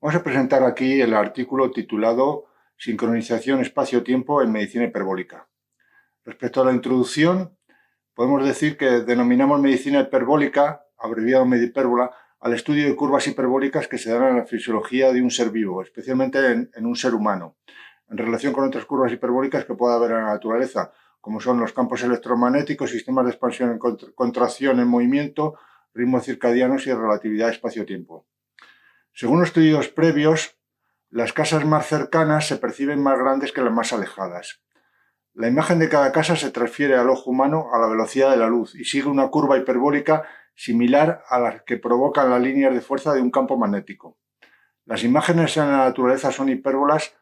Vamos a presentar aquí el artículo titulado Sincronización espacio-tiempo en medicina hiperbólica. Respecto a la introducción, podemos decir que denominamos medicina hiperbólica, abreviado medihipérbola, al estudio de curvas hiperbólicas que se dan en la fisiología de un ser vivo, especialmente en un ser humano, en relación con otras curvas hiperbólicas que pueda haber en la naturaleza, como son los campos electromagnéticos, sistemas de expansión en contracción en movimiento, ritmos circadianos y relatividad espacio-tiempo. Según estudios previos, las casas más cercanas se perciben más grandes que las más alejadas. La imagen de cada casa se transfiere al ojo humano a la velocidad de la luz y sigue una curva hiperbólica similar a las que provocan las líneas de fuerza de un campo magnético. Las imágenes en la naturaleza son hipérbolas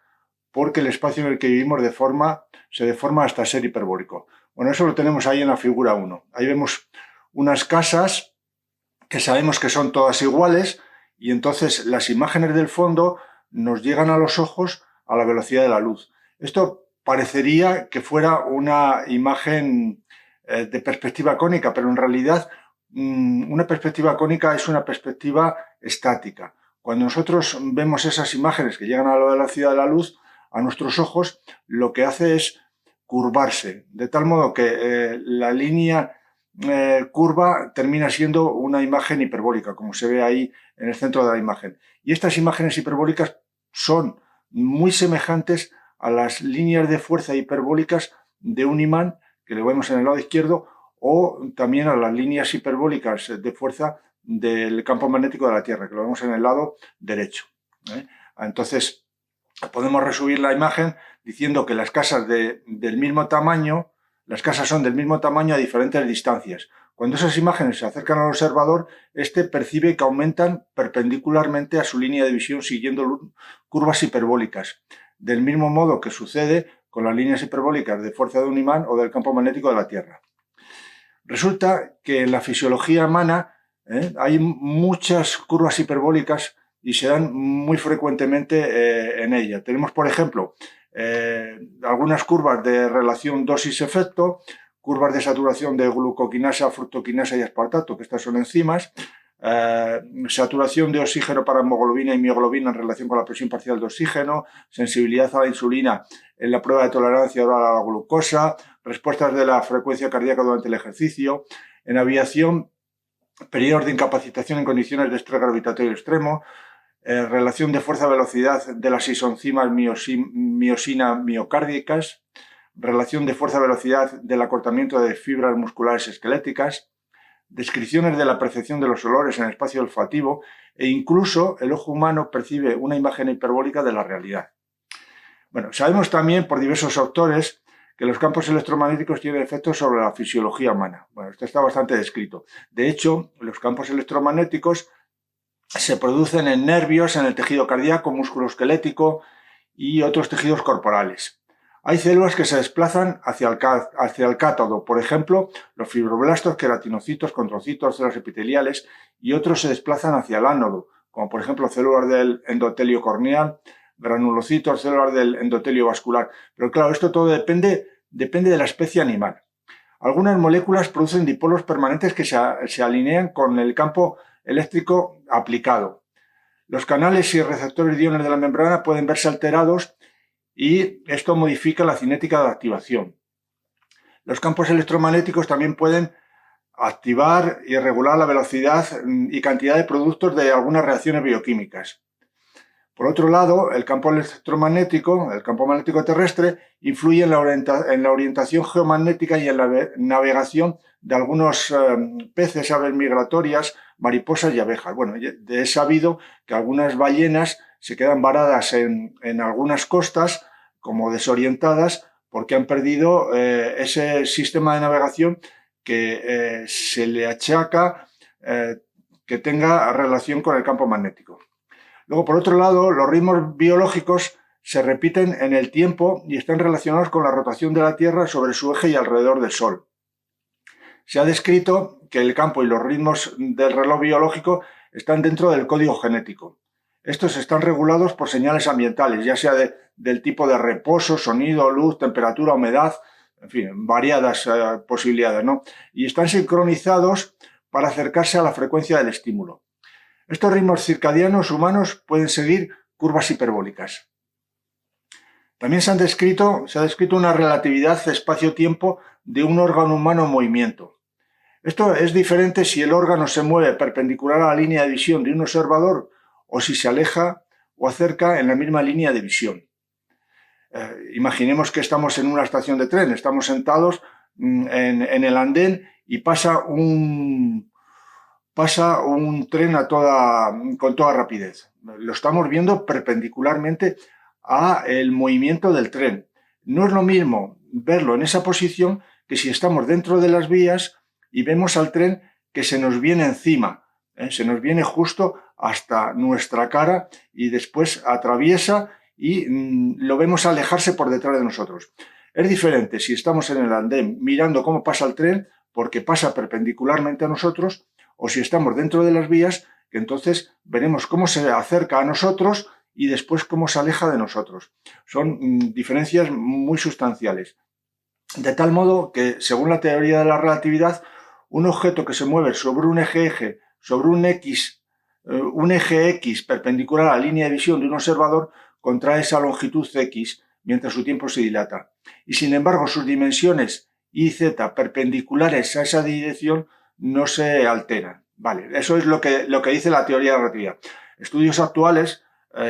porque el espacio en el que vivimos se deforma hasta ser hiperbólico. Bueno, eso lo tenemos ahí en la figura 1. Ahí vemos unas casas que sabemos que son todas iguales y entonces las imágenes del fondo nos llegan a los ojos a la velocidad de la luz. Esto parecería que fuera una imagen de perspectiva cónica, pero en realidad una perspectiva cónica es una perspectiva estática. Cuando nosotros vemos esas imágenes que llegan a la velocidad de la luz, a nuestros ojos lo que hace es curvarse, de tal modo que la línea curva termina siendo una imagen hiperbólica, como se ve ahí en el centro de la imagen. Y estas imágenes hiperbólicas son muy semejantes a las líneas de fuerza hiperbólicas de un imán, que lo vemos en el lado izquierdo, o también a las líneas hiperbólicas de fuerza del campo magnético de la Tierra, que lo vemos en el lado derecho. Entonces, podemos resumir la imagen diciendo que las casas del mismo tamaño, las casas son del mismo tamaño a diferentes distancias. Cuando esas imágenes se acercan al observador, este percibe que aumentan perpendicularmente a su línea de visión siguiendo curvas hiperbólicas, del mismo modo que sucede con las líneas hiperbólicas de fuerza de un imán o del campo magnético de la Tierra. Resulta que en la fisiología humana hay muchas curvas hiperbólicas y se dan muy frecuentemente en ella. Tenemos, por ejemplo, algunas curvas de relación dosis-efecto, curvas de saturación de glucoquinasa, fructoquinasa y aspartato, que estas son enzimas, saturación de oxígeno para hemoglobina y mioglobina en relación con la presión parcial de oxígeno, sensibilidad a la insulina en la prueba de tolerancia oral a la glucosa, respuestas de la frecuencia cardíaca durante el ejercicio, en aviación, periodos de incapacitación en condiciones de estrés gravitatorio extremo, relación de fuerza-velocidad de las isoenzimas miosina-miocárdicas, relación de fuerza-velocidad del acortamiento de fibras musculares esqueléticas, descripciones de la percepción de los olores en el espacio olfativo e incluso el ojo humano percibe una imagen hiperbólica de la realidad. Bueno, sabemos también por diversos autores que los campos electromagnéticos tienen efectos sobre la fisiología humana. Bueno, esto está bastante descrito. De hecho, los campos electromagnéticos se producen en nervios, en el tejido cardíaco, músculo esquelético y otros tejidos corporales. Hay células que se desplazan hacia el cátodo, por ejemplo, los fibroblastos, queratinocitos, condrocitos, células epiteliales, y otros se desplazan hacia el ánodo, como por ejemplo células del endotelio corneal, granulocitos, células del endotelio vascular. Pero claro, esto todo depende de la especie animal. Algunas moléculas producen dipolos permanentes que se alinean con el campo eléctrico aplicado. Los canales y receptores de iones de la membrana pueden verse alterados y esto modifica la cinética de activación. Los campos electromagnéticos también pueden activar y regular la velocidad y cantidad de productos de algunas reacciones bioquímicas. Por otro lado, el campo electromagnético, el campo magnético terrestre, influye en la orientación geomagnética y en la navegación de algunos peces, aves migratorias, mariposas y abejas. Bueno, es sabido que algunas ballenas se quedan varadas en algunas costas como desorientadas porque han perdido ese sistema de navegación que se le achaca que tenga relación con el campo magnético. Luego, por otro lado, los ritmos biológicos se repiten en el tiempo y están relacionados con la rotación de la Tierra sobre su eje y alrededor del Sol. Se ha descrito que el campo y los ritmos del reloj biológico están dentro del código genético. Estos están regulados por señales ambientales, ya sea del tipo de reposo, sonido, luz, temperatura, humedad, en fin, variadas posibilidades, ¿no? Y están sincronizados para acercarse a la frecuencia del estímulo. Estos ritmos circadianos humanos pueden seguir curvas hiperbólicas. También se ha descrito una relatividad espacio-tiempo de un órgano humano en movimiento. Esto es diferente si el órgano se mueve perpendicular a la línea de visión de un observador o si se aleja o acerca en la misma línea de visión. Imaginemos que estamos en una estación de tren, estamos sentados en el andén y pasa un tren con toda rapidez. Lo estamos viendo perpendicularmente al movimiento del tren. No es lo mismo verlo en esa posición que si estamos dentro de las vías y vemos al tren que se nos viene encima, se nos viene justo hasta nuestra cara y después atraviesa y lo vemos alejarse por detrás de nosotros. Es diferente si estamos en el andén mirando cómo pasa el tren porque pasa perpendicularmente a nosotros, o si estamos dentro de las vías, que entonces veremos cómo se acerca a nosotros y después cómo se aleja de nosotros. Son diferencias muy sustanciales. De tal modo que, según la teoría de la relatividad, un objeto que se mueve sobre un eje sobre un eje X perpendicular a la línea de visión de un observador, contrae esa longitud X mientras su tiempo se dilata. Y sin embargo, sus dimensiones Y y Z perpendiculares a esa dirección no se alteran. Vale, eso es lo que dice la teoría de la relatividad. Estudios actuales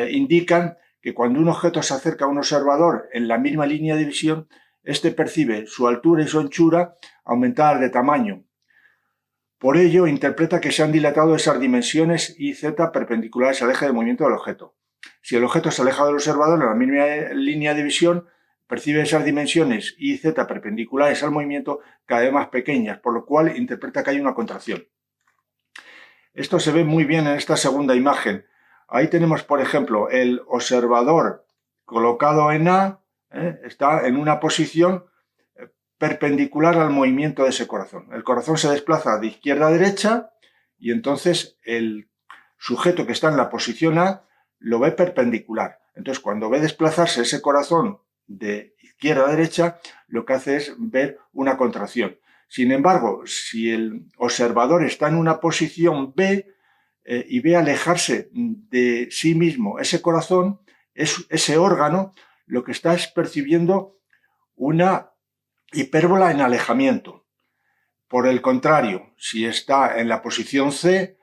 indican que cuando un objeto se acerca a un observador en la misma línea de visión, este percibe su altura y su anchura aumentar de tamaño. Por ello, interpreta que se han dilatado esas dimensiones Y y Z perpendiculares al eje de movimiento del objeto. Si el objeto se aleja del observador en la misma línea de visión, percibe esas dimensiones Y y Z perpendiculares al movimiento cada vez más pequeñas, por lo cual interpreta que hay una contracción. Esto se ve muy bien en esta segunda imagen. Ahí tenemos, por ejemplo, el observador colocado en A, está en una posición perpendicular al movimiento de ese corazón. El corazón se desplaza de izquierda a derecha y entonces el sujeto que está en la posición A lo ve perpendicular. Entonces, cuando ve desplazarse ese corazón de izquierda a derecha, lo que hace es ver una contracción. Sin embargo, si el observador está en una posición B y ve alejarse de sí mismo ese corazón, ese órgano, lo que está es percibiendo una hipérbola en alejamiento. Por el contrario, si está en la posición C,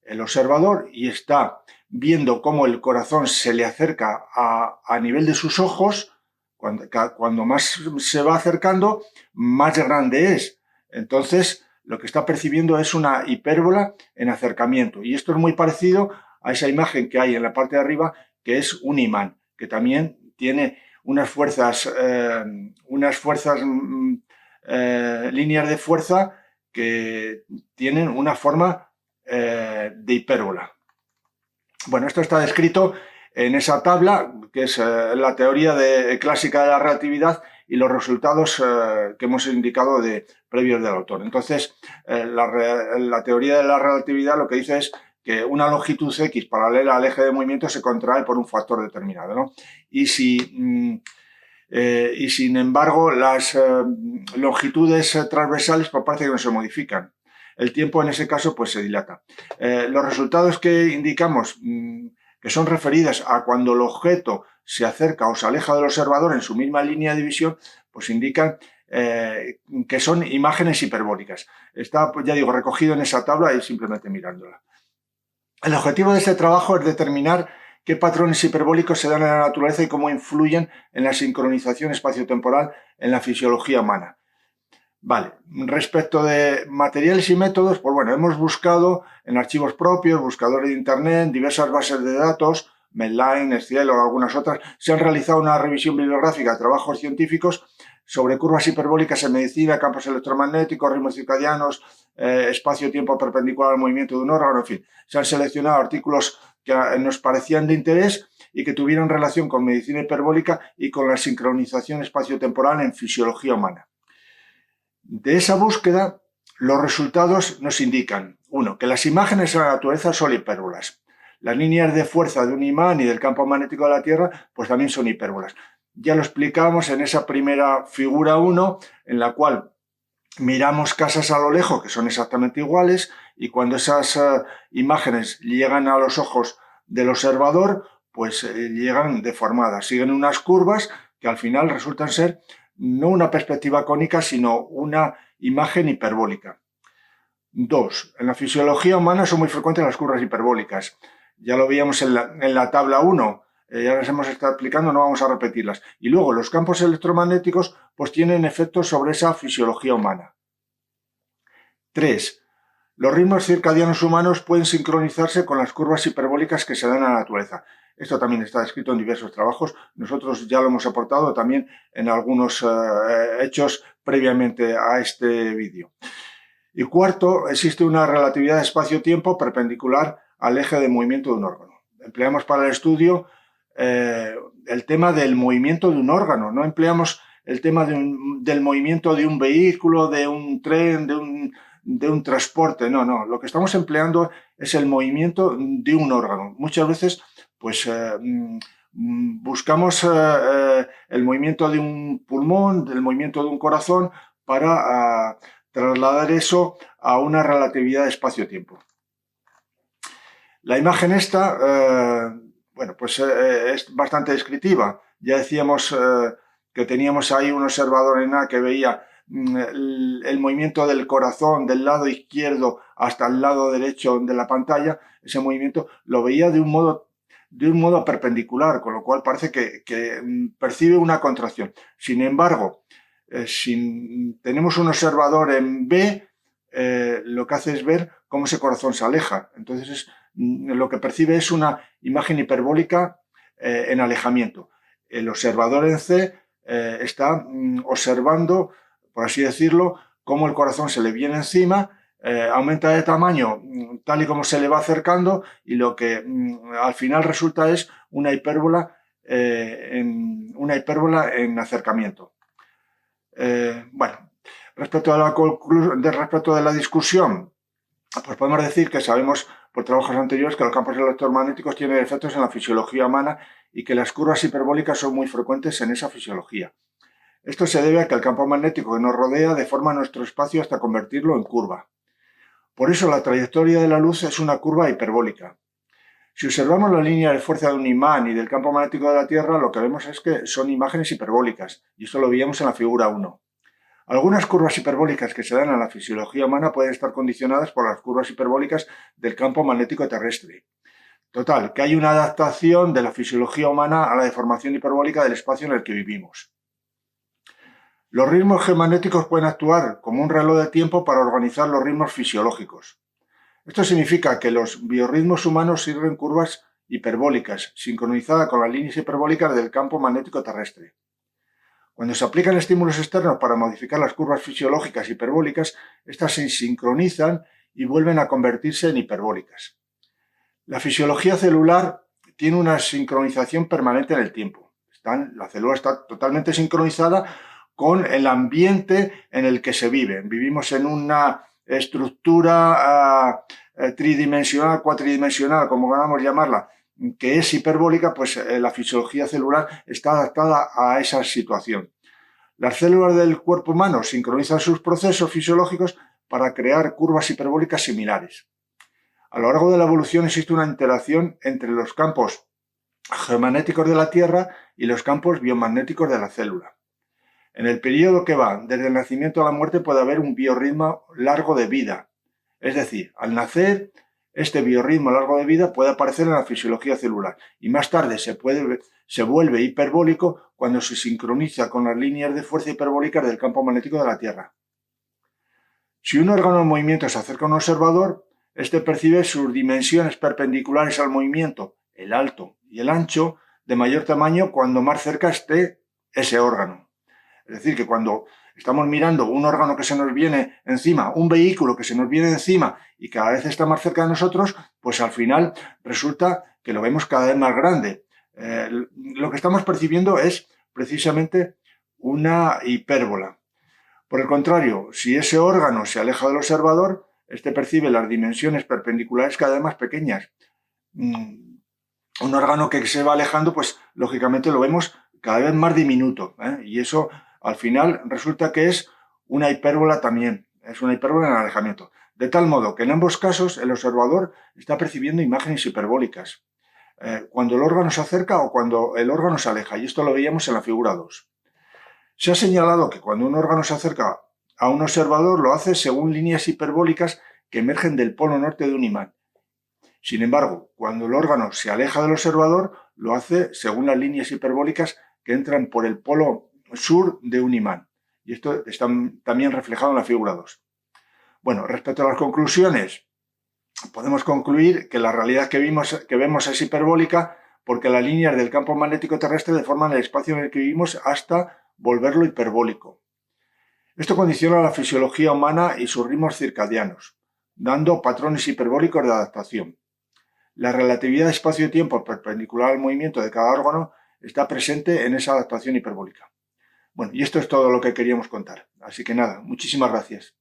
el observador, y está viendo cómo el corazón se le acerca a nivel de sus ojos, cuando más se va acercando, más grande es. Entonces, lo que está percibiendo es una hipérbola en acercamiento. Y esto es muy parecido a esa imagen que hay en la parte de arriba, que es un imán, que también tiene unas fuerzas líneas de fuerza que tienen una forma de hipérbola. Bueno, esto está descrito en esa tabla, que es la teoría clásica de la relatividad y los resultados que hemos indicado previos del autor. Entonces, la teoría de la relatividad lo que dice es que una longitud X paralela al eje de movimiento se contrae por un factor determinado, ¿no? Y sin embargo, las longitudes transversales pues parece que no se modifican. El tiempo en ese caso pues se dilata. Los resultados que indicamos que son referidas a cuando el objeto se acerca o se aleja del observador en su misma línea de visión, pues indican que son imágenes hiperbólicas. Está, pues ya digo, recogido en esa tabla y simplemente mirándola. El objetivo de este trabajo es determinar qué patrones hiperbólicos se dan en la naturaleza y cómo influyen en la sincronización espaciotemporal en la fisiología humana. Vale, respecto de materiales y métodos, pues bueno, hemos buscado en archivos propios, buscadores de internet, diversas bases de datos, Medline, Excel o algunas otras. Se han realizado una revisión bibliográfica de trabajos científicos sobre curvas hiperbólicas en medicina, campos electromagnéticos, ritmos circadianos, espacio-tiempo perpendicular al movimiento de un órgano, en fin. Se han seleccionado artículos que nos parecían de interés y que tuvieron relación con medicina hiperbólica y con la sincronización espaciotemporal en fisiología humana. De esa búsqueda, los resultados nos indican, uno, que las imágenes en la naturaleza son hipérbolas. Las líneas de fuerza de un imán y del campo magnético de la Tierra, pues también son hipérbolas. Ya lo explicábamos en esa primera figura 1, en la cual miramos casas a lo lejos que son exactamente iguales y cuando esas imágenes llegan a los ojos del observador, pues llegan deformadas, siguen unas curvas que al final resultan ser no una perspectiva cónica, sino una imagen hiperbólica. 2. En la fisiología humana son muy frecuentes las curvas hiperbólicas. Ya lo veíamos en la tabla 1, ya las hemos estado explicando, no vamos a repetirlas. Y luego los campos electromagnéticos pues tienen efectos sobre esa fisiología humana. 3. Los ritmos circadianos humanos pueden sincronizarse con las curvas hiperbólicas que se dan en la naturaleza. Esto también está escrito en diversos trabajos. Nosotros ya lo hemos aportado también en algunos hechos previamente a este vídeo. Y 4, existe una relatividad de espacio-tiempo perpendicular al eje de movimiento de un órgano. Empleamos para el estudio el tema del movimiento de un órgano, no empleamos el tema del movimiento de un vehículo, de un tren, de un transporte, no. Lo que estamos empleando es el movimiento de un órgano. Muchas veces, pues, buscamos el movimiento de un pulmón, el movimiento de un corazón para trasladar eso a una relatividad de espacio-tiempo. La imagen esta, bueno, pues es bastante descriptiva. Ya decíamos que teníamos ahí un observador en A que veía el movimiento del corazón del lado izquierdo hasta el lado derecho de la pantalla. Ese movimiento lo veía de un modo perpendicular, con lo cual parece que percibe una contracción. Sin embargo, si tenemos un observador en B, lo que hace es ver cómo ese corazón se aleja. Entonces, lo que percibe es una imagen hiperbólica en alejamiento. El observador en C está observando, por así decirlo, cómo el corazón se le viene encima, aumenta de tamaño tal y como se le va acercando, y lo que al final resulta es una hipérbola en acercamiento. Bueno, respecto de la discusión, pues podemos decir que sabemos por trabajos anteriores que los campos electromagnéticos tienen efectos en la fisiología humana y que las curvas hiperbólicas son muy frecuentes en esa fisiología. Esto se debe a que el campo magnético que nos rodea deforma nuestro espacio hasta convertirlo en curva. Por eso la trayectoria de la luz es una curva hiperbólica. Si observamos la línea de fuerza de un imán y del campo magnético de la Tierra, lo que vemos es que son imágenes hiperbólicas, y esto lo veíamos en la figura 1. Algunas curvas hiperbólicas que se dan en la fisiología humana pueden estar condicionadas por las curvas hiperbólicas del campo magnético terrestre. Total, que hay una adaptación de la fisiología humana a la deformación hiperbólica del espacio en el que vivimos. Los ritmos geomagnéticos pueden actuar como un reloj de tiempo para organizar los ritmos fisiológicos. Esto significa que los biorritmos humanos siguen curvas hiperbólicas, sincronizadas con las líneas hiperbólicas del campo magnético terrestre. Cuando se aplican estímulos externos para modificar las curvas fisiológicas hiperbólicas, estas se sincronizan y vuelven a convertirse en hiperbólicas. La fisiología celular tiene una sincronización permanente en el tiempo. La célula está totalmente sincronizada con el ambiente en el que se vive. Vivimos en una estructura tridimensional, cuatridimensional, como queramos llamarla, que es hiperbólica, pues la fisiología celular está adaptada a esa situación. Las células del cuerpo humano sincronizan sus procesos fisiológicos para crear curvas hiperbólicas similares. A lo largo de la evolución existe una interacción entre los campos geomagnéticos de la Tierra y los campos biomagnéticos de la célula. En el periodo que va desde el nacimiento a la muerte puede haber un biorritmo largo de vida. Es decir, al nacer, este biorritmo largo de vida puede aparecer en la fisiología celular y más tarde se vuelve hiperbólico cuando se sincroniza con las líneas de fuerza hiperbólicas del campo magnético de la Tierra. Si un órgano en movimiento se acerca a un observador, este percibe sus dimensiones perpendiculares al movimiento, el alto y el ancho, de mayor tamaño cuando más cerca esté ese órgano. Es decir, que cuando estamos mirando un órgano que se nos viene encima, un vehículo que se nos viene encima y cada vez está más cerca de nosotros, pues al final resulta que lo vemos cada vez más grande. Lo que estamos percibiendo es precisamente una hipérbola. Por el contrario, si ese órgano se aleja del observador, este percibe las dimensiones perpendiculares cada vez más pequeñas. Un órgano que se va alejando, pues lógicamente lo vemos cada vez más diminuto, y eso al final resulta que es una hipérbola también, es una hipérbola en alejamiento. de tal modo que en ambos casos el observador está percibiendo imágenes hiperbólicas, cuando el órgano se acerca o cuando el órgano se aleja, y esto lo veíamos en la figura 2. Se ha señalado que cuando un órgano se acerca a un observador lo hace según líneas hiperbólicas que emergen del polo norte de un imán. Sin embargo, cuando el órgano se aleja del observador, lo hace según las líneas hiperbólicas que entran por el polo sur de un imán. Y esto está también reflejado en la figura 2. Bueno, respecto a las conclusiones, podemos concluir que la realidad que vemos es hiperbólica porque las líneas del campo magnético terrestre deforman el espacio en el que vivimos hasta volverlo hiperbólico. Esto condiciona la fisiología humana y sus ritmos circadianos, dando patrones hiperbólicos de adaptación. La relatividad de espacio-tiempo perpendicular al movimiento de cada órgano está presente en esa adaptación hiperbólica. Bueno, y esto es todo lo que queríamos contar. Así que nada, muchísimas gracias.